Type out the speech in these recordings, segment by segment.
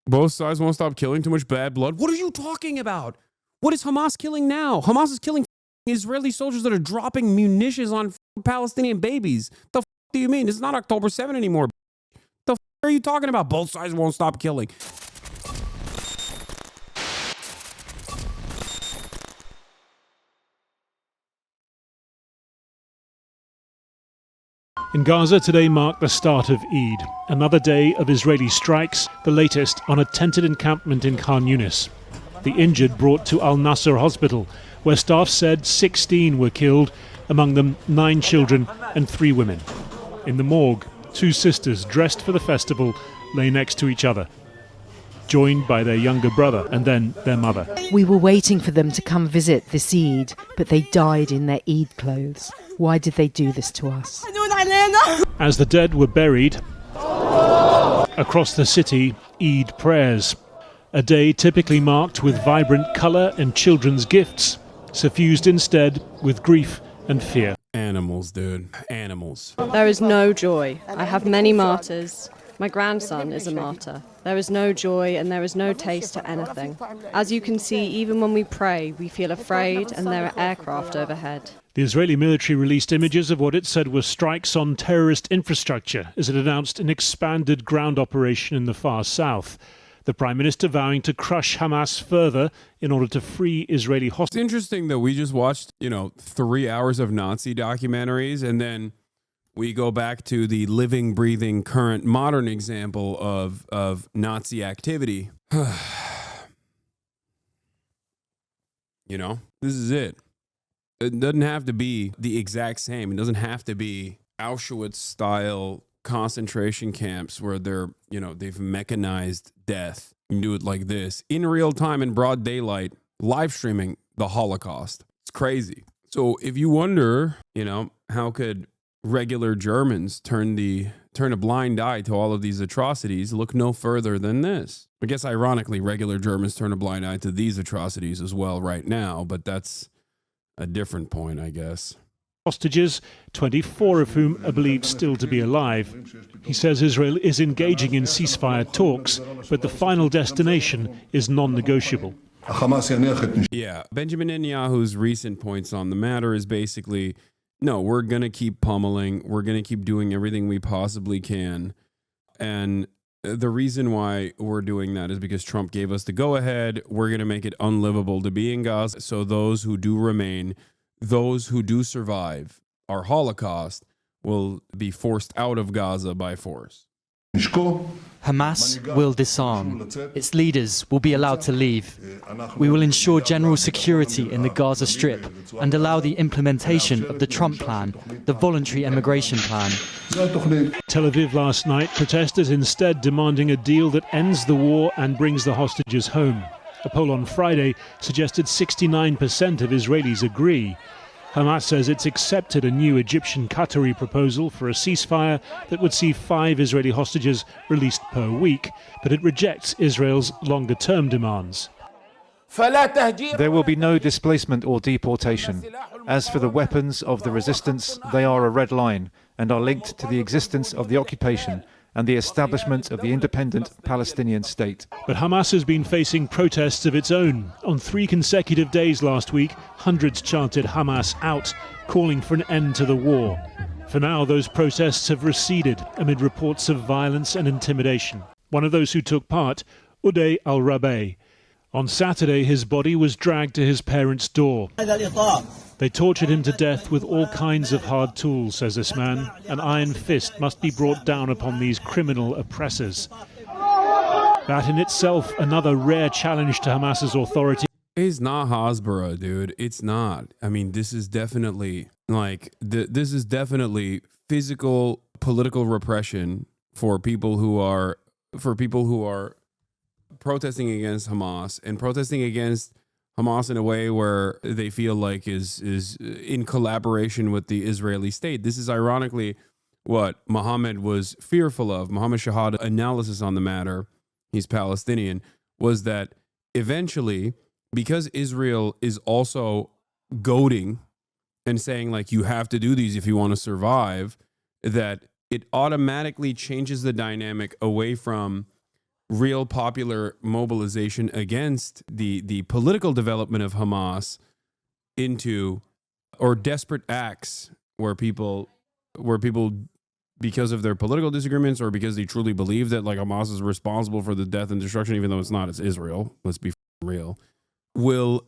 Both sides won't stop killing, too much bad blood. What are you talking about? What is Hamas killing now? Hamas is killing Israeli soldiers that are dropping munitions on Palestinian babies. The do you mean? It's not October 7 anymore. The are you talking about? Both sides won't stop killing. In Gaza, today marked the start of Eid, another day of Israeli strikes, the latest on a tented encampment in Khan Yunis. The injured brought to Al-Nasser Hospital, where staff said 16 were killed, among them 9 children and 3 women. In the morgue, 2 sisters dressed for the festival lay next to each other, joined by their younger brother and then their mother. We were waiting for them to come visit this Eid, but they died in their Eid clothes. Why did they do this to us? As the dead were buried, across the city, Eid prayers. A day typically marked with vibrant colour and children's gifts, suffused instead with grief and fear. Animals, dude. Animals. There is no joy. I have many martyrs. My grandson is a martyr. There is no joy and there is no taste to anything. As you can see, even when we pray, we feel afraid and there are aircraft overhead. The Israeli military released images of what it said were strikes on terrorist infrastructure as it announced an expanded ground operation in the far south. The Prime Minister vowing to crush Hamas further in order to free Israeli hostages. It's interesting that we just watched, 3 hours of Nazi documentaries, and then we go back to the living, breathing, current, modern example of Nazi activity. This is it. It doesn't have to be the exact same. It doesn't have to be Auschwitz-style concentration camps where they've mechanized death. You can do it like this in real time, in broad daylight, live streaming the Holocaust. It's crazy. So if you wonder, how could regular Germans turn a blind eye to all of these atrocities, look no further than this. I guess ironically, regular Germans turn a blind eye to these atrocities as well right now, but that's a different point, I guess. Hostages, 24 of whom are believed still to be alive. He says Israel is engaging in ceasefire talks, but the final destination is non-negotiable. Yeah, Benjamin Netanyahu's recent points on the matter is basically, no, we're going to keep pummeling. We're going to keep doing everything we possibly can. And the reason why we're doing that is because Trump gave us the go-ahead. We're going to make it unlivable to be in Gaza. So those who do remain, those who do survive our Holocaust will be forced out of Gaza by force. Hamas will disarm. Its leaders will be allowed to leave. We will ensure general security in the Gaza Strip and allow the implementation of the Trump plan, the voluntary immigration plan. Tel Aviv last night, protesters instead demanding a deal that ends the war and brings the hostages home. A poll on Friday suggested 69% of Israelis agree. Hamas says it's accepted a new Egyptian-Qatari proposal for a ceasefire that would see 5 Israeli hostages released per week, but it rejects Israel's longer-term demands. There will be no displacement or deportation. As for the weapons of the resistance, they are a red line and are linked to the existence of the occupation and the establishment of the independent Palestinian state. But Hamas has been facing protests of its own. On 3 consecutive days last week, hundreds chanted Hamas out, calling for an end to the war. For now, those protests have receded amid reports of violence and intimidation. One of those who took part, Uday al-Rabai. On Saturday, his body was dragged to his parents' door. They tortured him to death with all kinds of hard tools, says this man. An iron fist must be brought down upon these criminal oppressors. That in itself, another rare challenge to Hamas's authority. It's not Hasbara, dude. It's not. I mean, this is definitely this is definitely physical political repression for people who are protesting against Hamas and protesting against Hamas in a way where they feel like is in collaboration with the Israeli state. This is ironically what Mohammed was fearful of. Mohammed Shahad's analysis on the matter, he's Palestinian, was that eventually, because Israel is also goading and saying like you have to do these if you want to survive, that it automatically changes the dynamic away from real popular mobilization against the political development of Hamas into, or desperate acts where people because of their political disagreements or because they truly believe that like Hamas is responsible for the death and destruction, even though it's not, it's Israel, let's be real, will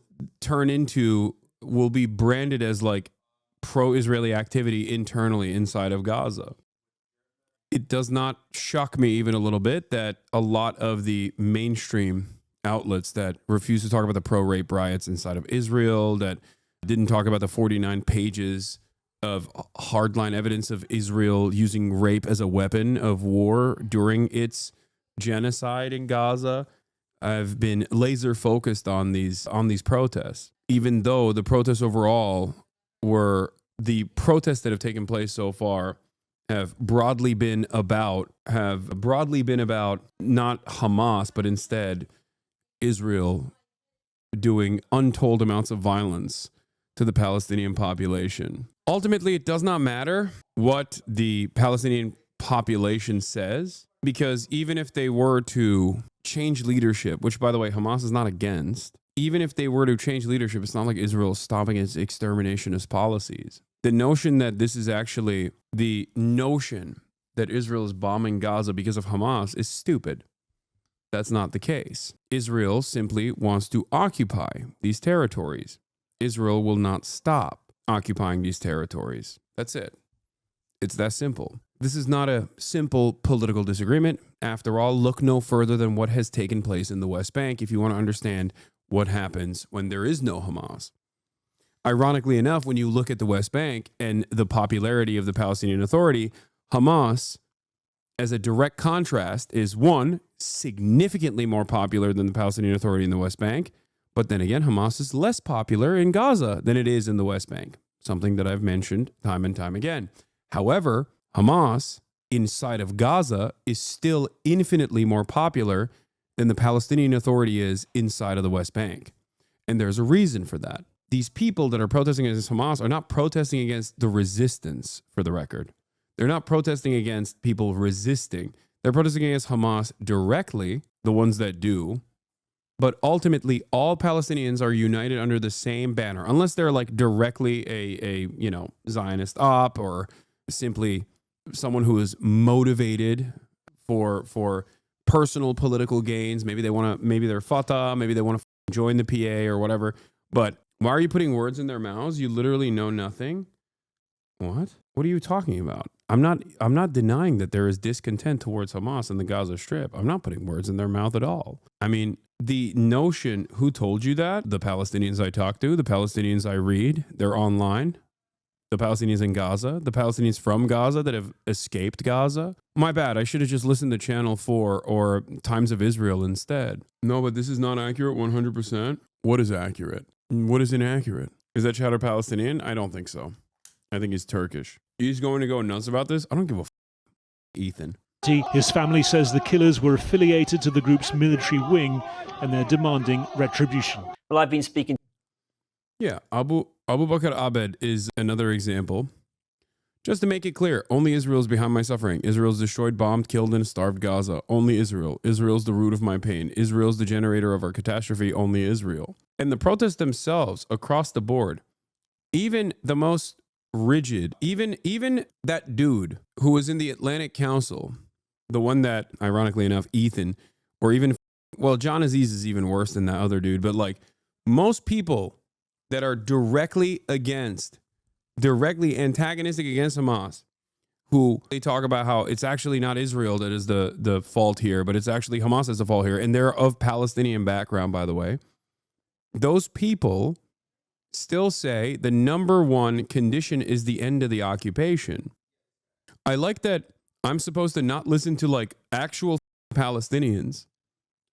be branded as like pro-Israeli activity internally inside of Gaza. It does not shock me even a little bit that a lot of the mainstream outlets that refuse to talk about the pro-rape riots inside of Israel, that didn't talk about the 49 pages of hardline evidence of Israel using rape as a weapon of war during its genocide in Gaza, I've been laser focused on these protests, even though the protests overall the protests that have taken place so far have broadly been about not Hamas, but instead Israel doing untold amounts of violence to the Palestinian population. Ultimately, it does not matter what the Palestinian population says, because even if they were to change leadership, which, by the way, Hamas is not against, even if they were to change leadership, it's not like Israel is stopping its exterminationist policies. The notion that Israel is bombing Gaza because of Hamas is stupid. That's not the case. Israel simply wants to occupy these territories. Israel will not stop occupying these territories. That's it. It's that simple. This is not a simple political disagreement. After all, look no further than what has taken place in the West Bank if you want to understand what happens when there is no Hamas. Ironically enough, when you look at the West Bank and the popularity of the Palestinian Authority, Hamas, as a direct contrast, is one, significantly more popular than the Palestinian Authority in the West Bank. But then again, Hamas is less popular in Gaza than it is in the West Bank, something that I've mentioned time and time again. However, Hamas inside of Gaza is still infinitely more popular than the Palestinian Authority is inside of the West Bank. And there's a reason for that. These people that are protesting against Hamas are not protesting against the resistance, for the record. They're not protesting against people resisting. They're protesting against Hamas directly, the ones that do. But ultimately, all Palestinians are united under the same banner, unless they're like directly a Zionist op, or simply someone who is motivated for personal political gains. Maybe they're Fatah, maybe they want to join the PA or whatever. But why are you putting words in their mouths? You literally know nothing. What? What are you talking about? I'm not denying that there is discontent towards Hamas in the Gaza Strip. I'm not putting words in their mouth at all. I mean, the notion, who told you that? The Palestinians I talk to, the Palestinians I read, they're online. The Palestinians in Gaza, the Palestinians from Gaza that have escaped Gaza. My bad, I should have just listened to Channel 4 or Times of Israel instead. No, but this is not accurate 100%. What is accurate? What is inaccurate? Is that Chatter Palestinian? I don't think so. I think he's Turkish. He's going to go nuts about this? I don't give a Ethan. His family says the killers were affiliated to the group's military wing and they're demanding retribution. Well, I've been speaking. Yeah, Abu Bakr Abed is another example. Just to make it clear, only Israel is behind my suffering. Israel's destroyed, bombed, killed, and starved Gaza. Only Israel. Israel's the root of my pain. Israel's the generator of our catastrophe. Only Israel. And the protests themselves across the board, even the most rigid, even that dude who was in the Atlantic Council, the one that, ironically enough, Ethan, or even, well, John Aziz is even worse than that other dude, but like most people that are directly antagonistic against Hamas, who they talk about how it's actually not Israel that is the fault here, but it's actually Hamas that's the fault here, and they're of Palestinian background, by the way. Those people still say the number one condition is the end of the occupation. I like that I'm supposed to not listen to like actual Palestinians,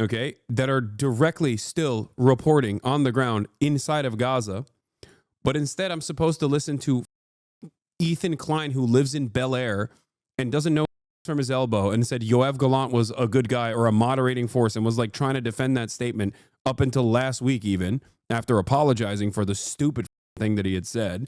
okay, that are directly still reporting on the ground inside of Gaza, but instead I'm supposed to listen to Ethan Klein, who lives in Bel Air and doesn't know from his elbow, and said Yoav Gallant was a good guy or a moderating force, and was like trying to defend that statement up until last week, even after apologizing for the stupid thing that he had said.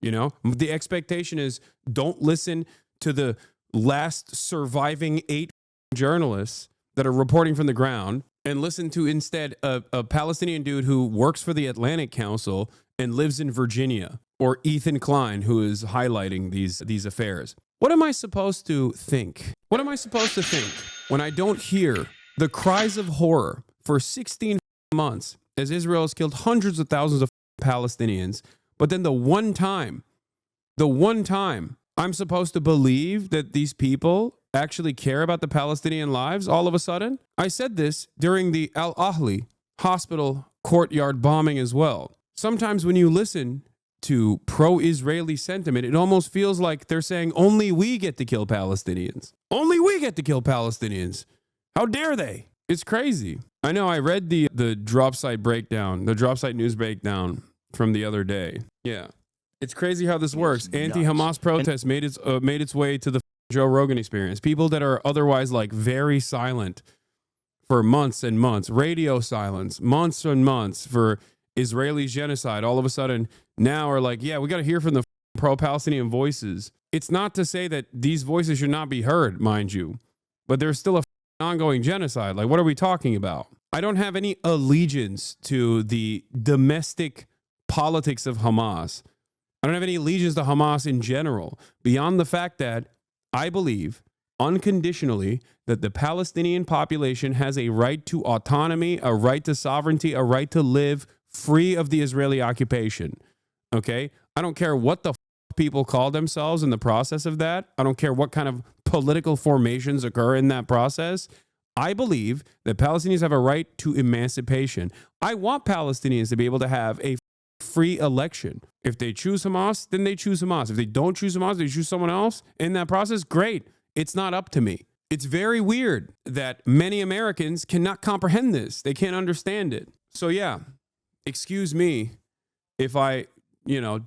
You know, the expectation is don't listen to the last surviving 8 journalists that are reporting from the ground and listen to instead a Palestinian dude who works for the Atlantic Council and lives in Virginia, or Ethan Klein, who is highlighting these affairs. What am I supposed to think? What am I supposed to think when I don't hear the cries of horror for 16 months as Israel has killed hundreds of thousands of Palestinians, but then the one time I'm supposed to believe that these people actually care about the Palestinian lives all of a sudden? I said this during the Al Ahli hospital courtyard bombing as well. Sometimes when you listen to pro-Israeli sentiment, it almost feels like they're saying only we get to kill Palestinians. Only we get to kill Palestinians. How dare they? It's crazy. I know I read the drop site breakdown, the drop site news breakdown from the other day. Yeah. It's crazy how this works. Anti-Hamas protest made its way to the Joe Rogan Experience. People that are otherwise like very silent for months and months, radio silence, months and months for Israeli genocide, all of a sudden now are like, yeah, we got to hear from the pro-Palestinian voices. It's not to say that these voices should not be heard, mind you, but there's still a ongoing genocide. Like, what are we talking about? I don't have any allegiance to the domestic politics of Hamas. I don't have any allegiance to Hamas in general, beyond the fact that I believe unconditionally that the Palestinian population has a right to autonomy, a right to sovereignty, a right to live free of the Israeli occupation. Okay? I don't care what the people call themselves in the process of that. I don't care what kind of political formations occur in that process. I believe that Palestinians have a right to emancipation. I want Palestinians to be able to have a free election. If they choose Hamas, then they choose Hamas. If they don't choose Hamas, they choose someone else in that process. Great. It's not up to me. It's very weird that many Americans cannot comprehend this. They can't understand it. So yeah, excuse me if I,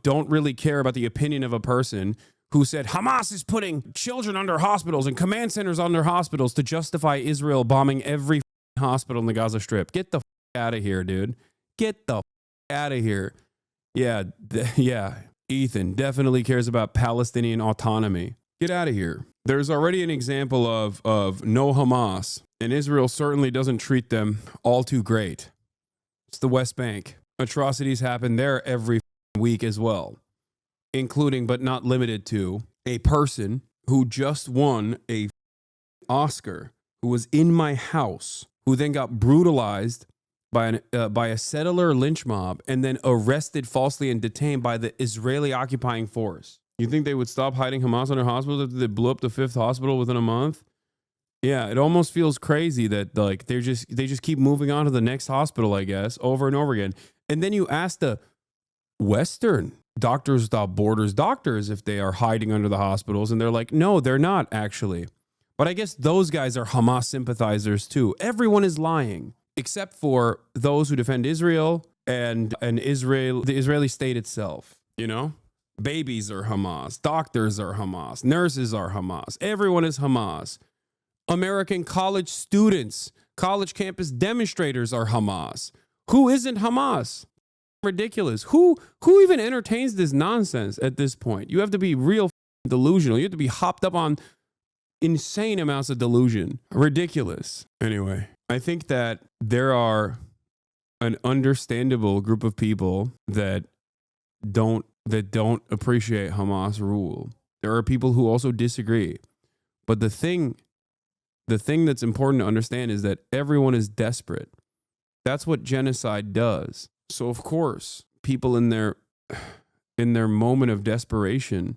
don't really care about the opinion of a person who said Hamas is putting children under hospitals and command centers under hospitals to justify Israel bombing every hospital in the Gaza Strip. Get the out of here, dude. Get the out of here. Yeah, Ethan definitely cares about Palestinian autonomy. Get out of here. There's already an example of no Hamas, and Israel certainly doesn't treat them all too great. It's the West Bank. Atrocities happen there every week as well, including but not limited to a person who just won a Oscar, who was in my house, who then got brutalized by a settler lynch mob and then arrested falsely and detained by the Israeli occupying force. You think they would stop hiding Hamas under hospitals after they blew up the 5th hospital within a month? Yeah, it almost feels crazy that like they just keep moving on to the next hospital, I guess, over and over again. And then you ask the Western Doctors Without Borders doctors if they are hiding under the hospitals, and they're like, no, they're not actually. But I guess those guys are Hamas sympathizers too. Everyone is lying, except for those who defend Israel and the Israeli state itself. Babies are Hamas, doctors are Hamas, nurses are Hamas, everyone is Hamas. American college students, college campus demonstrators are Hamas. Who isn't Hamas? Ridiculous. Who even entertains this nonsense at this point? You have to be real delusional. You have to be hopped up on insane amounts of delusion. Ridiculous. Anyway, I think that there are an understandable group of people that don't appreciate Hamas rule. There are people who also disagree. But the thing that's important to understand is that everyone is desperate. That's what genocide does. So of course, people in their moment of desperation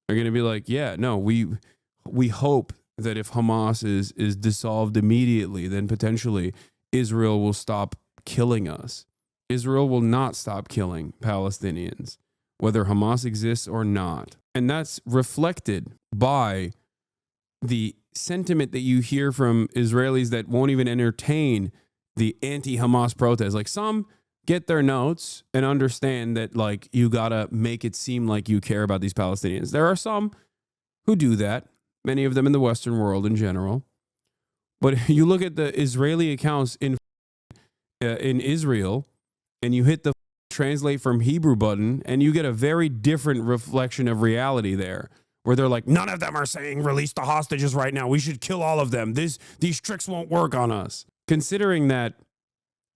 are going to be like, yeah, no, we hope that if Hamas is dissolved immediately, then potentially Israel will stop killing us. Israel will not stop killing Palestinians, whether Hamas exists or not. And that's reflected by the sentiment that you hear from Israelis that won't even entertain the anti-Hamas protests. Like, some get their notes and understand that, like, you gotta make it seem like you care about these Palestinians. There are some who do that, many of them in the Western world in general. But you look at the Israeli accounts in Israel, and you hit the translate from Hebrew button, and you get a very different reflection of reality there, where they're like, none of them are saying release the hostages right now. We should kill all of them. These tricks won't work on us. Considering that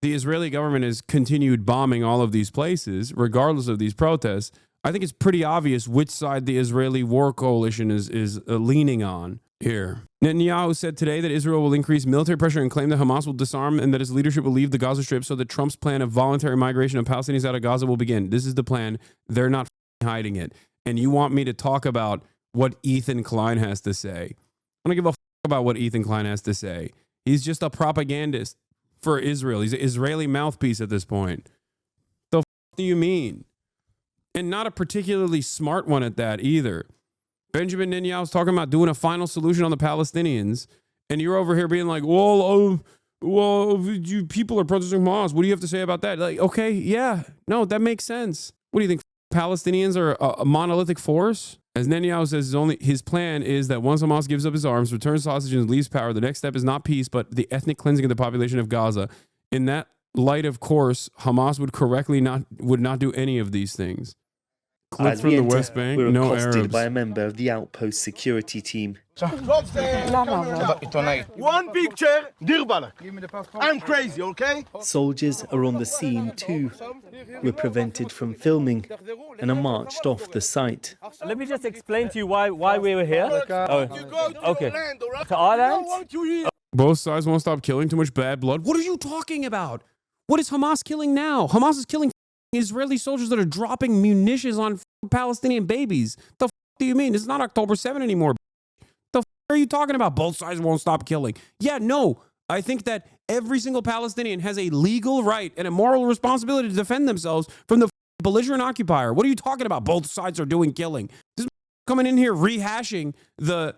the Israeli government has continued bombing all of these places, regardless of these protests, I think it's pretty obvious which side the Israeli war coalition is leaning on here. Netanyahu said today that Israel will increase military pressure and claim that Hamas will disarm and that its leadership will leave the Gaza Strip so that Trump's plan of voluntary migration of Palestinians out of Gaza will begin. This is the plan. They're not hiding it. And you want me to talk about what Ethan Klein has to say? I don't give a about what Ethan Klein has to say. He's just a propagandist for Israel. He's an Israeli mouthpiece at this point. The do you mean? And not a particularly smart one at that either. Benjamin Netanyahu's talking about doing a final solution on the Palestinians, and you're over here being like, well, you people are protesting Hamas. What do you have to say about that? Like, okay, yeah, no, that makes sense. What do you think? Palestinians are a monolithic force? As Netanyahu says, his plan is that once Hamas gives up his arms, returns hostages, and leaves power, the next step is not peace, but the ethnic cleansing of the population of Gaza. In that light, of course, Hamas would not do any of these things. Clip from the West Bank, we're no accosted Arabs. by a member of the outpost security team. One picture, dear Balak. I'm crazy, okay? Soldiers are on the scene too. We're prevented from filming and are marched off the site. Let me just explain to you why we were here. Okay. To our land? Both sides won't stop killing. Too much bad blood. What are you talking about? What is Hamas killing now? Hamas is killing Israeli soldiers that are dropping munitions on Palestinian babies. The do you mean? It's not October 7 anymore. The are you talking about? Both sides won't stop killing. Yeah, no. I think that every single Palestinian has a legal right and a moral responsibility to defend themselves from the belligerent occupier. What are you talking about? Both sides are doing killing. This is coming in here rehashing the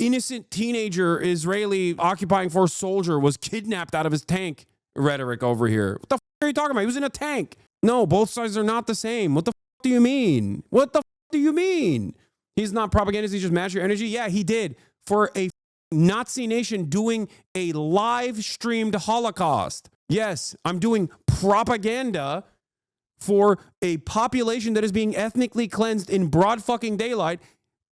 innocent teenager Israeli occupying force soldier was kidnapped out of his tank rhetoric over here. What the are you talking about? He was in a tank. No, both sides are not the same. What the do you mean? What the do you mean? He's not propagandist. He just matched your energy. Yeah, he did for a Nazi nation doing a live streamed Holocaust. Yes, I'm doing propaganda for a population that is being ethnically cleansed in broad fucking daylight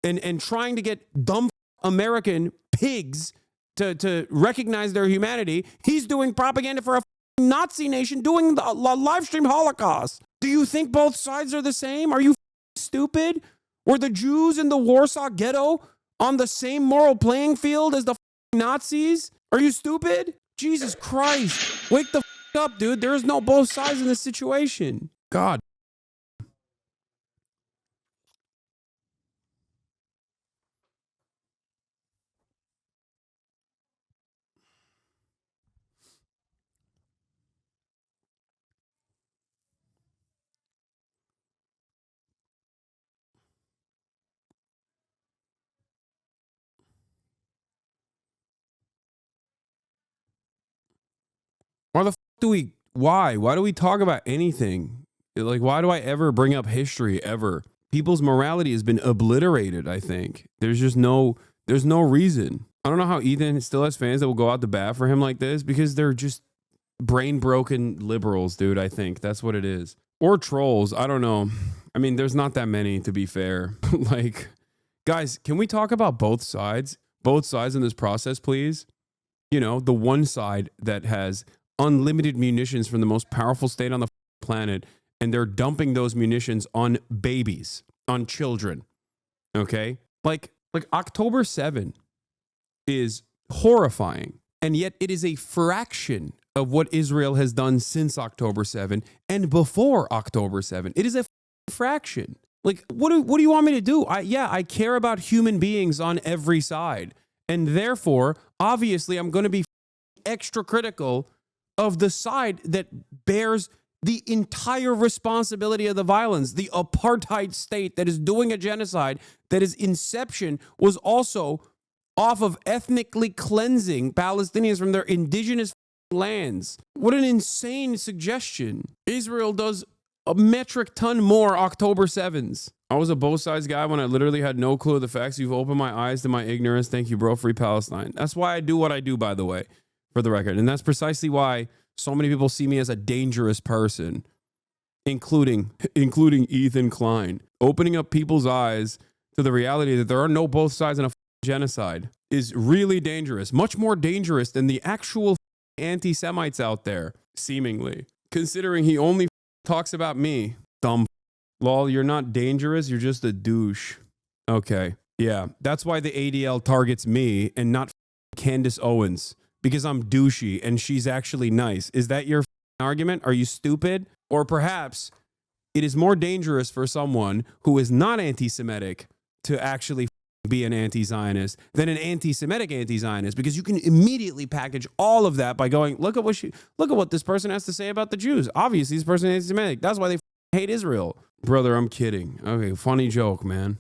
and trying to get dumb American pigs to recognize their humanity. He's doing propaganda for a Nazi nation doing the live stream Holocaust. Do you think both sides are the same? Are you stupid? Were the Jews in the Warsaw Ghetto on the same moral playing field as the Nazis? Are you stupid? Jesus Christ. Wake the up, dude. There is no both sides in this situation. God. Why do we talk about anything? Like, why do I ever bring up history ever? People's morality has been obliterated, I think. There's no reason. I don't know how Ethan still has fans that will go out to bat for him like this because they're just brain broken liberals, dude. I think that's what it is. Or trolls. I don't know. I mean, there's not that many, to be fair. Like, guys, can we talk about both sides? Both sides in this process, please? You know, the one side that has unlimited munitions from the most powerful state on the planet, and they're dumping those munitions on babies, on children. Okay? Like October 7 is horrifying, and yet it is a fraction of what Israel has done since October 7 and before October 7. It is a fraction. Like, what do you want me to do? I care about human beings on every side, and therefore, obviously, I'm going to be extra critical of the side that bears the entire responsibility of the violence, the apartheid state that is doing a genocide, that its inception was also off of ethnically cleansing Palestinians from their indigenous lands. What an insane suggestion. Israel does a metric ton more October 7s. I was a both sides guy when I literally had no clue of the facts. You've opened my eyes to my ignorance. Thank you, bro. Free Palestine. That's why I do what I do, by the way, for the record. And that's precisely why so many people see me as a dangerous person. including Ethan Klein, opening up people's eyes to the reality that there are no both sides in a genocide is really dangerous, much more dangerous than the actual anti-Semites out there, seemingly. Considering he only talks about me. Dumb. Lol, you're not dangerous, you're just a douche. Okay, yeah, that's why the ADL targets me and not Candace Owens, because I'm douchey and she's actually nice. Is that your argument? Are you stupid? Or perhaps it is more dangerous for someone who is not anti-Semitic to actually be an anti-Zionist than an anti-Semitic anti-Zionist, because you can immediately package all of that by going, look at what this person has to say about the Jews. Obviously, this person is anti-Semitic. That's why they hate Israel. Brother, I'm kidding. Okay, funny joke, man.